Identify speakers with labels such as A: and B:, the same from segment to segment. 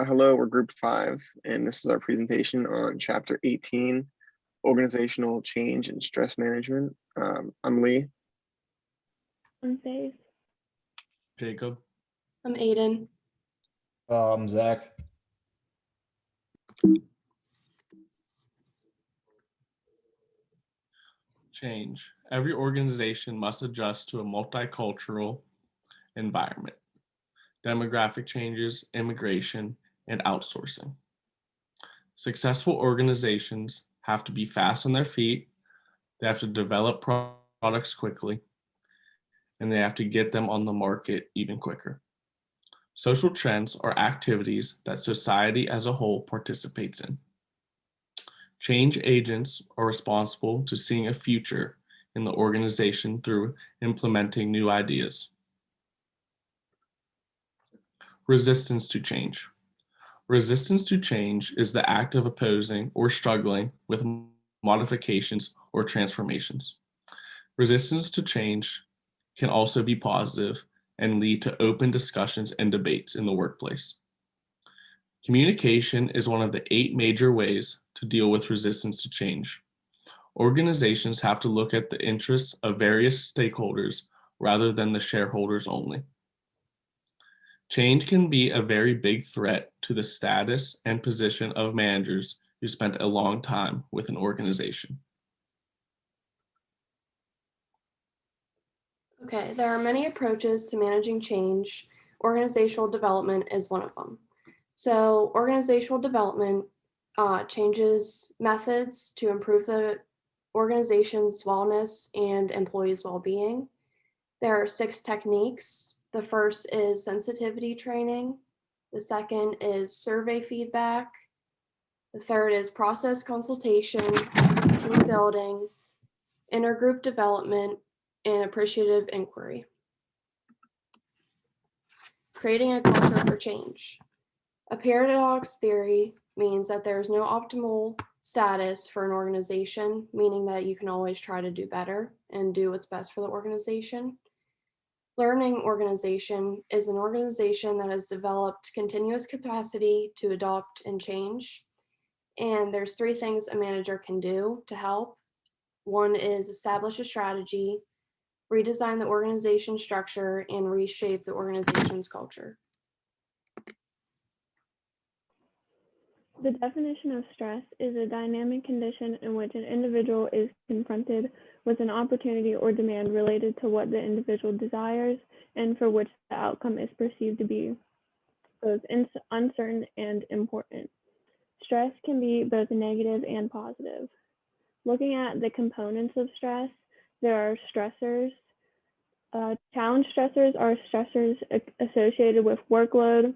A: Hello, we're group 5, and this is our presentation on chapter 18, organizational change and stress management. I'm Lee.
B: I'm Faith.
C: Jacob.
D: I'm Aydan.
E: I'm Zach.
C: Change. Every organization must adjust to a multicultural environment. Demographic changes, immigration, and outsourcing. Successful organizations have to be fast on their feet, they have to develop products quickly, and they have to get them on the market even quicker. Social trends are activities that society as a whole participates in. Change agents are responsible to seeing a future in the organization through implementing new ideas. Resistance to change. Resistance to change is the act of opposing or struggling with modifications or transformations. Resistance to change can also be positive and lead to open discussions and debates in the workplace. Communication is one of the 8 major ways to deal with resistance to change. Organizations have to look at the interests of various stakeholders rather than the shareholders only. Change can be a very big threat to the status and position of managers who spent a long time with an organization.
D: Okay, there are many approaches to managing change. Organizational development is one of them. So organizational development changes methods to improve the organization's wellness and employees' well-being. There are 6 techniques. The first is sensitivity training. The second is survey feedback. The third is process consultation, team building, intergroup development, and appreciative inquiry. Creating a culture for change. A paradox theory means that there is no optimal status for an organization, meaning that you can always try to do better and do what's best for the organization. Learning organization is an organization that has developed continuous capacity to adopt and change. And there's 3 things a manager can do to help. One is establish a strategy, redesign the organization structure, and reshape the organization's culture.
B: The definition of stress is a dynamic condition in which an individual is confronted with an opportunity or demand related to what the individual desires and for which the outcome is perceived to be both uncertain and important. Stress can be both negative and positive. Looking at the components of stress, there are stressors. Challenge stressors are stressors associated with workload,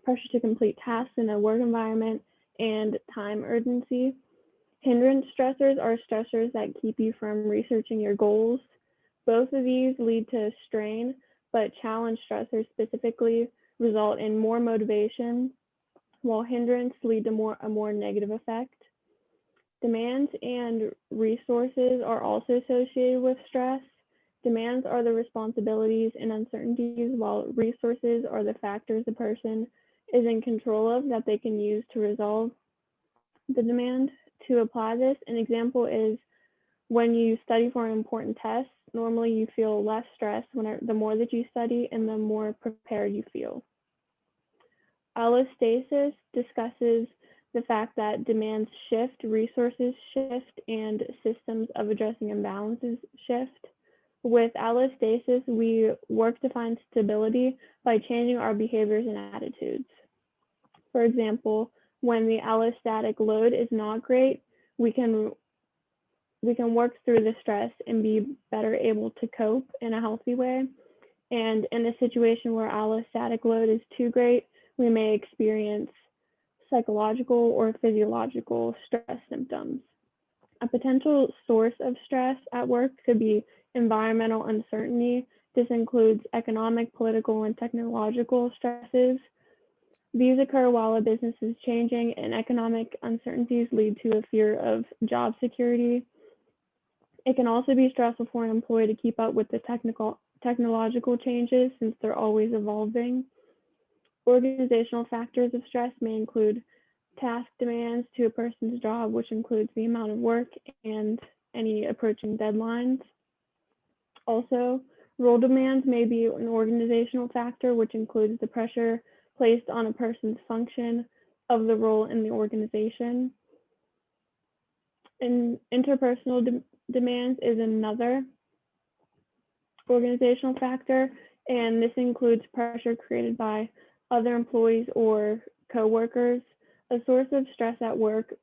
B: pressure to complete tasks in a work environment, and time urgency. Hindrance stressors are stressors that keep you from researching your goals. Both of these lead to strain, but challenge stressors specifically result in more motivation, while hindrance lead to a more negative effect. Demands and resources are also associated with stress. Demands are the responsibilities and uncertainties, while resources are the factors a person is in control of that they can use to resolve the demand. To apply this, an example is when you study for an important test, normally you feel less stressed the more that you study and the more prepared you feel. Allostasis discusses the fact that demands shift, resources shift, and systems of addressing imbalances shift. With allostasis, we work to find stability by changing our behaviors and attitudes. For example, when the allostatic load is not great, we can work through the stress and be better able to cope in a healthy way. And in a situation where allostatic load is too great, we may experience psychological or physiological stress symptoms. A potential source of stress at work could be environmental uncertainty. This includes economic, political, and technological stresses. These occur while a business is changing, and economic uncertainties lead to a fear of job security. It can also be stressful for an employee to keep up with the technological changes since they're always evolving. Organizational factors of stress may include task demands to a person's job, which includes the amount of work and any approaching deadlines. Also, role demands may be an organizational factor, which includes the pressure placed on a person's function of the role in the organization. And interpersonal demands is another organizational factor, and this includes pressure created by other employees or coworkers. A source of stress at work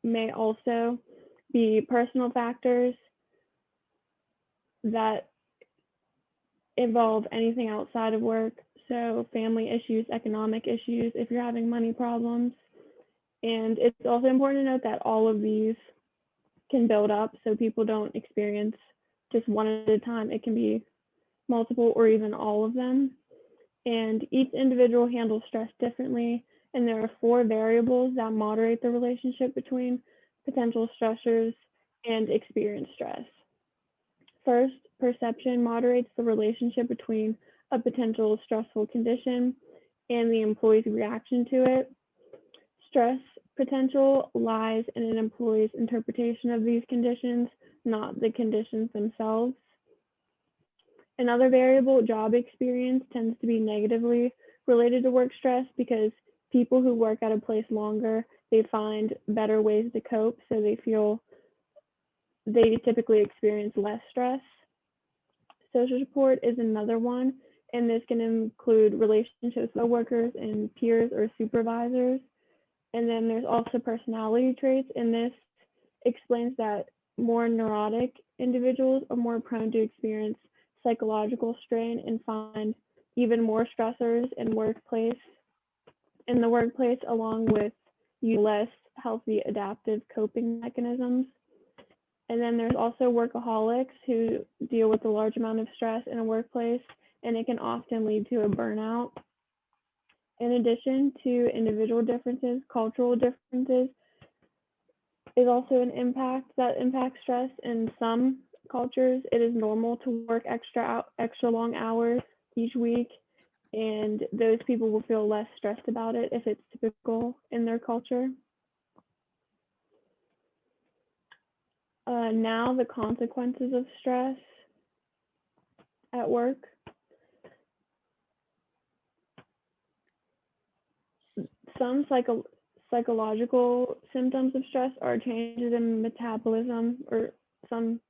B: may also be personal factors that involve anything outside of work. So family issues, economic issues, if you're having money problems. And it's also important to note that all of these can build up so people don't experience just one at a time. It can be multiple or even all of them. And each individual handles stress differently. And there are 4 variables that moderate the relationship between potential stressors and experienced stress. First, perception moderates the relationship between a potential stressful condition and the employee's reaction to it. Stress potential lies in an employee's interpretation of these conditions, not the conditions themselves. Another variable, job experience, tends to be negatively related to work stress because people who work at a place longer, they find better ways to cope, so they typically experience less stress. Social support is another one, and this can include relationships with workers and peers or supervisors. And then there's also personality traits, and this explains that more neurotic individuals are more prone to experience psychological strain and find even more stressors in the workplace, along with less healthy adaptive coping mechanisms. And then there's also workaholics who deal with a large amount of stress in a workplace, and it can often lead to a burnout. In addition to individual differences, cultural differences is also an impact that impacts stress. In some cultures, it is normal to work extra long hours each week, and those people will feel less stressed about it if it's typical in their culture. Now the consequences of stress at work. Some psychological symptoms of stress are changes in metabolism, or some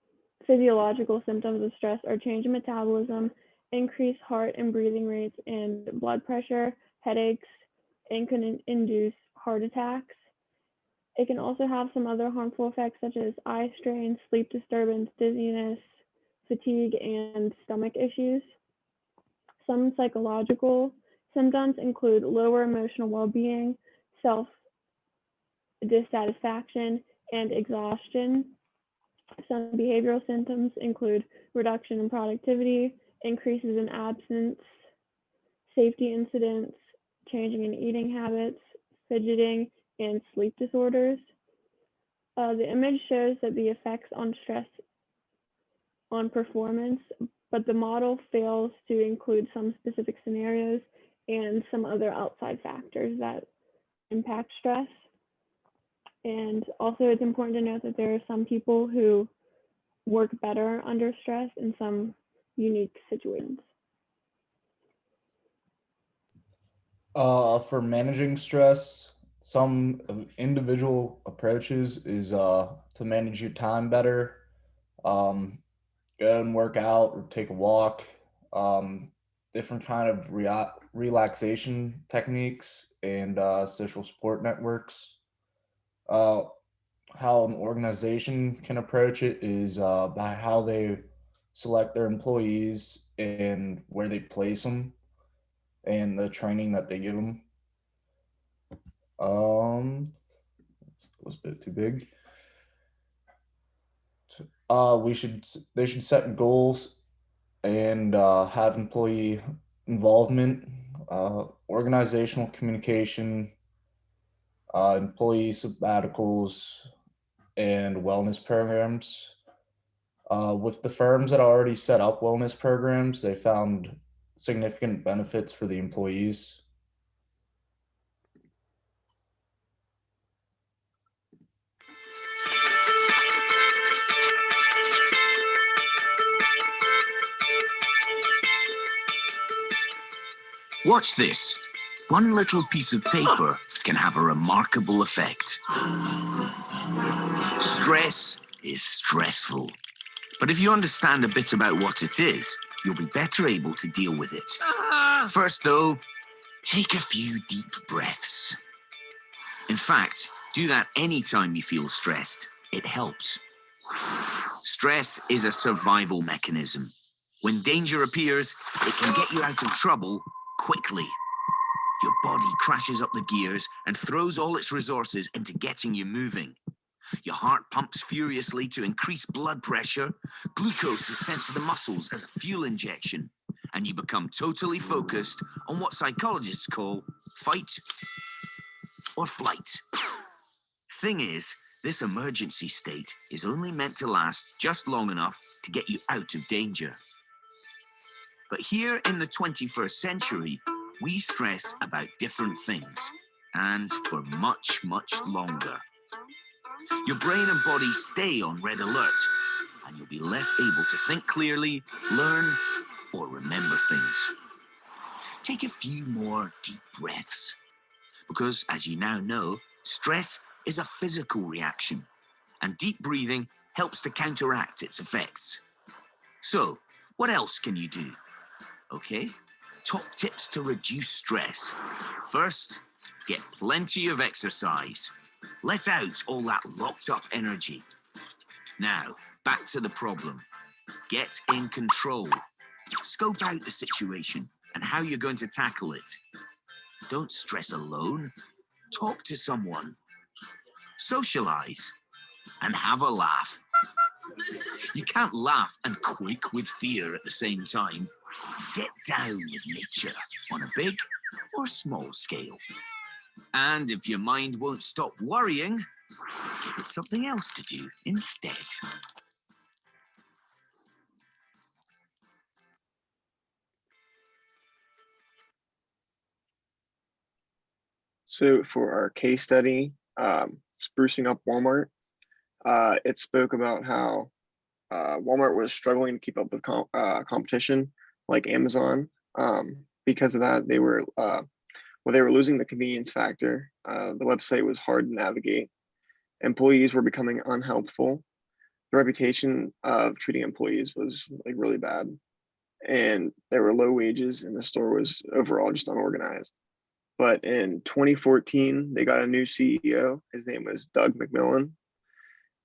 B: physiological symptoms of stress are change in metabolism, increased heart and breathing rates, and blood pressure, headaches, and can induce heart attacks. It can also have some other harmful effects such as eye strain, sleep disturbance, dizziness, fatigue, and stomach issues. Some psychological symptoms include lower emotional well-being, self-dissatisfaction, and exhaustion. Some behavioral symptoms include reduction in productivity, increases in absence, safety incidents, changing in eating habits, fidgeting, and sleep disorders. The image shows that the effects on stress on performance, but the model fails to include some specific scenarios and some other outside factors that impact stress. And also it's important to note that there are some people who work better under stress in some unique situations.
E: For managing stress, some individual approaches is to manage your time better. Go and work out or take a walk. Different kind of relaxation techniques and social support networks. How an organization can approach it is by how they select their employees and where they place them and the training that they give them. Was a bit too big. They should set goals and have employee involvement, organizational communication, employee sabbaticals, and wellness programs. With the firms that already set up wellness programs, they found significant benefits for the employees.
F: Watch this. One little piece of paper can have a remarkable effect. Stress is stressful. But if you understand a bit about what it is, you'll be better able to deal with it. First, though, take a few deep breaths. In fact, do that anytime you feel stressed. It helps. Stress is a survival mechanism. When danger appears, it can get you out of trouble quickly. Your body crashes up the gears and throws all its resources into getting you moving. Your heart pumps furiously to increase blood pressure. Glucose is sent to the muscles as a fuel injection, and you become totally focused on what psychologists call fight or flight. Thing is, this emergency state is only meant to last just long enough to get you out of danger. But here in the 21st century, we stress about different things, and for much, much longer. Your brain and body stay on red alert, and you'll be less able to think clearly, learn, or remember things. Take a few more deep breaths, because as you now know, stress is a physical reaction, and deep breathing helps to counteract its effects. So, what else can you do? Okay, top tips to reduce stress. First, get plenty of exercise. Let out all that locked up energy. Now, back to the problem. Get in control. Scope out the situation and how you're going to tackle it. Don't stress alone. Talk to someone. Socialize and have a laugh. You can't laugh and quake with fear at the same time. Get down with nature on a big or small scale. And if your mind won't stop worrying, give it something else to do instead.
A: So for our case study, sprucing up Walmart, it spoke about how Walmart was struggling to keep up with competition like Amazon. Because of that, they were losing the convenience factor. The website was hard to navigate. Employees were becoming unhelpful. The reputation of treating employees was like really bad, and there were low wages, and the store was overall just unorganized. But in 2014, they got a new CEO. His name was Doug McMillan,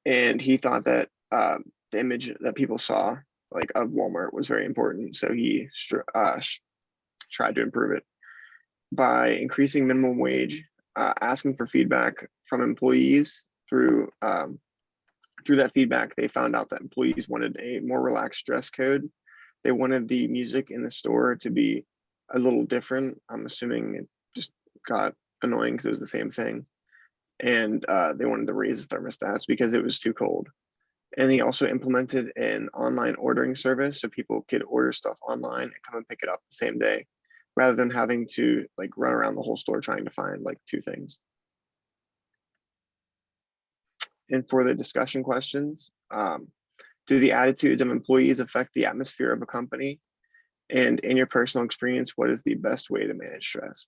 A: and he thought that the image that people saw like of Walmart was very important. So he tried to improve it by increasing minimum wage, asking for feedback from employees. Through that feedback, they found out that employees wanted a more relaxed dress code. They wanted the music in the store to be a little different. I'm assuming it just got annoying because it was the same thing. And they wanted to raise the thermostats because it was too cold. And he also implemented an online ordering service so people could order stuff online and come and pick it up the same day, rather than having to like run around the whole store trying to find like two things. And for the discussion questions, do the attitudes of employees affect the atmosphere of a company? And in your personal experience, what is the best way to manage stress?